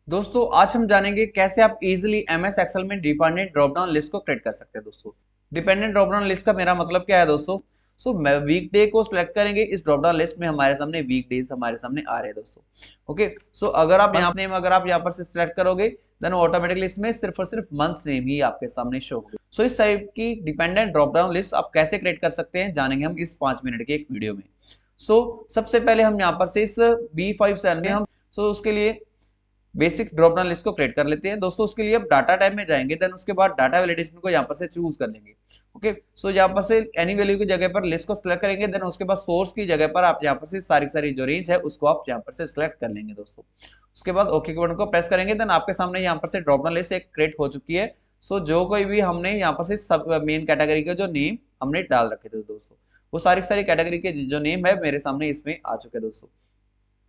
दोस्तों आज हम जानेंगे कैसे आप इजीली एमएस एक्सेल में डिपेंडेंट ड्रॉप डाउन लिस्ट को क्रिएट कर सकते हैं। दोस्तों डिपेंडेंट ड्रॉप डाउन लिस्ट का मेरा मतलब क्या है दोस्तों। वीकडे को सिलेक्ट करेंगे, इस ड्रॉप डाउन लिस्ट में हमारे सामने वीकडेज हमारे सामने आ रहे हैं दोस्तों। ओके, सो अगर आप यहाँ नेम अगर आप यहाँ पर से सिलेक्ट करोगे देन ऑटोमेटिकली इसमें सिर्फ और सिर्फ मंथ्स नेम ही आपके सामने शो होगा। सो इस टाइप की डिपेंडेंट ड्रॉप डाउन लिस्ट आप कैसे क्रिएट कर सकते हैं जानेंगे हम इस 5 मिनट के एक वीडियो में। सबसे पहले हम यहाँ पर से इस B5 सेल में हम उसके लिए बेसिक ड्रॉप डाउन लिस्ट को क्रिएट कर लेते हैं दोस्तों। उसके लिए अब डाटा टाइप में जाएंगे, देन उसके बाद डाटा वैलिडेशन को यहाँ पर से चूज कर लेंगे। ओके, यहाँ पर से एनी वैल्यू की जगह पर लिस्ट को सिलेक्ट करेंगे, देन उसके बाद सोर्स की जगह पर आप यहाँ पर से सारी जो रेंज है उसको आप यहाँ पर से सिलेक्ट कर लेंगे दोस्तों। उसके बाद ओके के बटन को प्रेस करेंगे, देन आपके सामने यहाँ पर से ड्रॉप डाउन लिस्ट एक क्रिएट हो चुकी है। जो कोई भी हमने यहाँ पर से सब मेन कैटेगरी के जो नेम हमने डाल रखे थे दोस्तों, वो सारी कैटेगरी के जो नेम है मेरे सामने इसमें आ चुके हैं दोस्तों।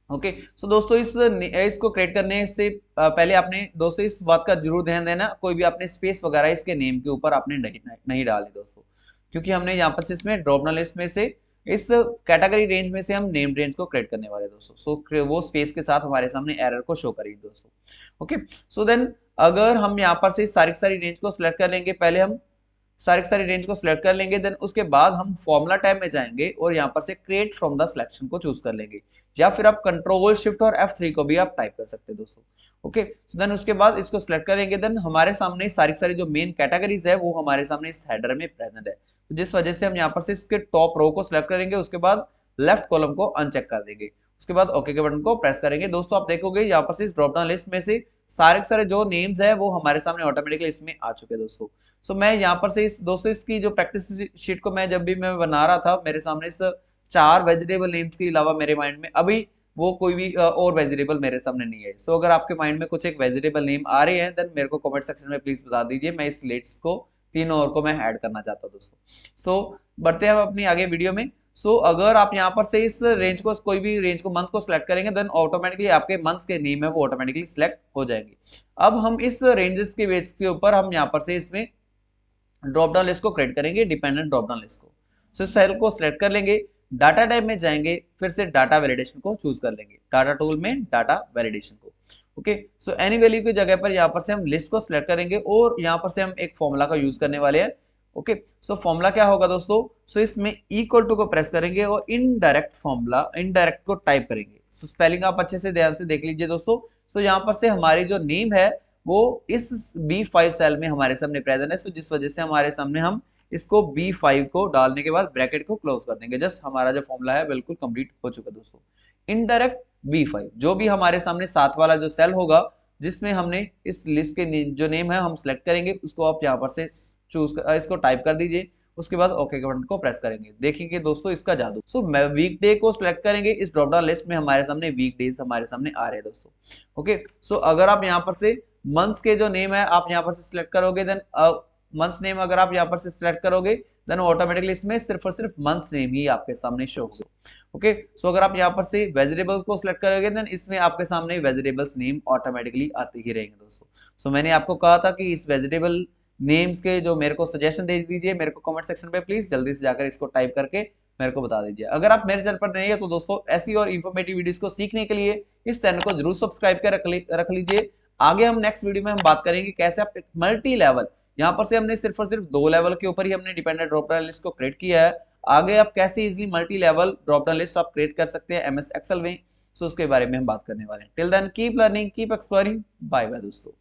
ओके, दोस्तों इसको क्रिएट करने से पहले आपने दोस्तों इस बात का जरूर ध्यान देना, कोई भी आपने स्पेस वगैरह इसके नेम के ऊपर आपने नहीं डाली दोस्तों, क्योंकि हमने यहाँ पर से इसमें ड्रॉप डाउन लिस्ट में से इस कैटेगरी रेंज में से हम नेम रेंज को क्रिएट करने वाले दोस्तों। वो स्पेस के साथ हमारे सामने एरर को शो करेगी दोस्तों। ओके, देन अगर हम यहाँ पर से सारी रेंज को सिलेक्ट कर लेंगे, पहले हम सारी रेंज को सिलेक्ट कर लेंगे, देन उसके बाद हम फॉर्मूला टैब में जाएंगे और यहाँ पर से क्रिएट फ्रॉम द सिलेक्शन को चूज कर लेंगे, या फिर आप कंट्रोल शिफ्ट और F3 को भी आप टाइप कर सकते हैं दोस्तों। ओके, देन उसके बाद इसको सिलेक्ट करेंगे, देन हमारे सामने सारी जो मेन कैटेगरीज है वो हमारे सामने इस हेडर में प्रेजेंट है, तो जिस वजह से हम यहाँ पर से इसके टॉप रो को सिलेक्ट करेंगे, उसके बाद लेफ्ट कॉलम को अनचेक कर देंगे, उसके बाद ओके के बटन को प्रेस करेंगे। दोस्तों आप देखोगे यहाँ पर से इस ड्रॉप डाउन लिस्ट में से सारे जो नेम्स है वो हमारे सामने ऑटोमेटिकली इसमें आ चुके हैं दोस्तों। मैं यहाँ पर से इस दोस्तों इसकी जो प्रैक्टिस शीट को मैं जब भी मैं बना रहा था, मेरे सामने इस 4 वेजिटेबल नेम्स के अलावा मेरे माइंड में अभी वो कोई भी और वेजिटेबल मेरे सामने नहीं है। अगर आपके माइंड में कुछ एक वेजिटेबल नेम आ रही है देन मेरे को कमेंट सेक्शन में प्लीज बता दीजिए, मैं इस लिस्ट को 3 और को मैं ऐड करना चाहता हूँ दोस्तों। बढ़ते हैं हम अपनी आगे वीडियो में। अगर आप यहाँ पर से इस रेंज को कोई भी रेंज को मंथ को सिलेक्ट करेंगे देन ऑटोमेटिकली आपके मंथ्स के नेम है वो ऑटोमेटिकली सिलेक्ट हो जाएंगे। अब हम इस रेंजेस के बेस के ऊपर हम यहाँ पर से इसमें ड्रॉप डाउन लिस्ट को क्रिएट करेंगे, डिपेंडेंट ड्रॉप डाउन लिस्ट को। इस सेल को सिलेक्ट कर लेंगे, डाटा टाइप में जाएंगे, फिर से डाटा वैलिडेशन को चूज कर लेंगे, डाटा टूल में डाटा वैलिडेशन को। ओके, एनी वैल्यू की जगह पर यहाँ पर से हम लिस्ट को सिलेक्ट करेंगे और यहाँ पर से हम एक फॉर्मूला का यूज करने वाले हैं। ओके, फॉर्मूला क्या होगा दोस्तों, इसमें इक्वल टू को प्रेस करेंगे और इनडायरेक्ट को टाइप करेंगे। स्पेलिंग आप अच्छे से ध्यान से देख लीजिए दोस्तों। यहाँ पर से हमारी जो नेम है वो इस B5 सेल में हमारे सामने प्रेजेंट है, जिस वजह से हमारे सामने हम इसको B5 को डालने के बाद ब्रैकेट को क्लोज कर देंगे। जस्ट हमारा जो फॉर्मूला है बिल्कुल कंप्लीट हो चुका है दोस्तों। इनडायरेक्ट B5 जो भी हमारे सामने साथ वाला जो सेल होगा जिसमें हमने इस लिस्ट के जो नेम है हम सिलेक्ट करेंगे, उसको आप यहाँ पर से इसको टाइप कर दीजिए, उसके बाद ओके के बटन को प्रेस करेंगे। देखेंगे दोस्तों इसका जादू। वीकडे को सिलेक्ट करेंगे, इस ड्रॉप डाउन लिस्ट में हमारे सामने वीकडेज हमारे सामने आ रहे हैं दोस्तों। ओके, अगर आप यहाँ पर से मंथ्स के जो नेम है आप यहाँ पर से सिलेक्ट करोगे, देन मंथ्स नेम अगर आप यहाँ पर से सिलेक्ट करोगे देन ऑटोमेटिकली इसमें सिर्फ और सिर्फ मंथ्स नेम ही आपके सामने शो होगा। ओके, अगर आप यहाँ पर से वेजिटेबल्स को सिलेक्ट करोगे देन इसमें आपके सामने वेजिटेबल्स नेम ऑटोमेटिकली आते ही रहेंगे दोस्तों। मैंने आपको कहा था कि इस वेजिटेबल नेम्स के जो मेरे को सजेशन दे दीजिए, मेरे को कमेंट सेक्शन पे प्लीज जल्दी से जाकर इसको टाइप करके मेरे को बता दीजिए। अगर आप मेरे चैनल पर नहीं है तो दोस्तों ऐसी और इंफॉर्मेटिव वीडियोस को सीखने के लिए इस चैनल को जरूर सब्सक्राइब कर रख लीजिए। आगे हम नेक्स्ट वीडियो में हम बात करेंगे कैसे आप मल्टी लेवल, यहाँ पर से हमने सिर्फ और सिर्फ 2 लेवल के ऊपर ही हमने डिपेंडेंट ड्रॉप डाउन लिस्ट को क्रिएट किया है, आगे आप कैसे easily multi level drop down list आप क्रिएट कर सकते हैं एमएस एक्सेल में। उसके बारे में हम बात करने वाले हैं। Till then keep learning, keep exploring, bye bye दोस्तों।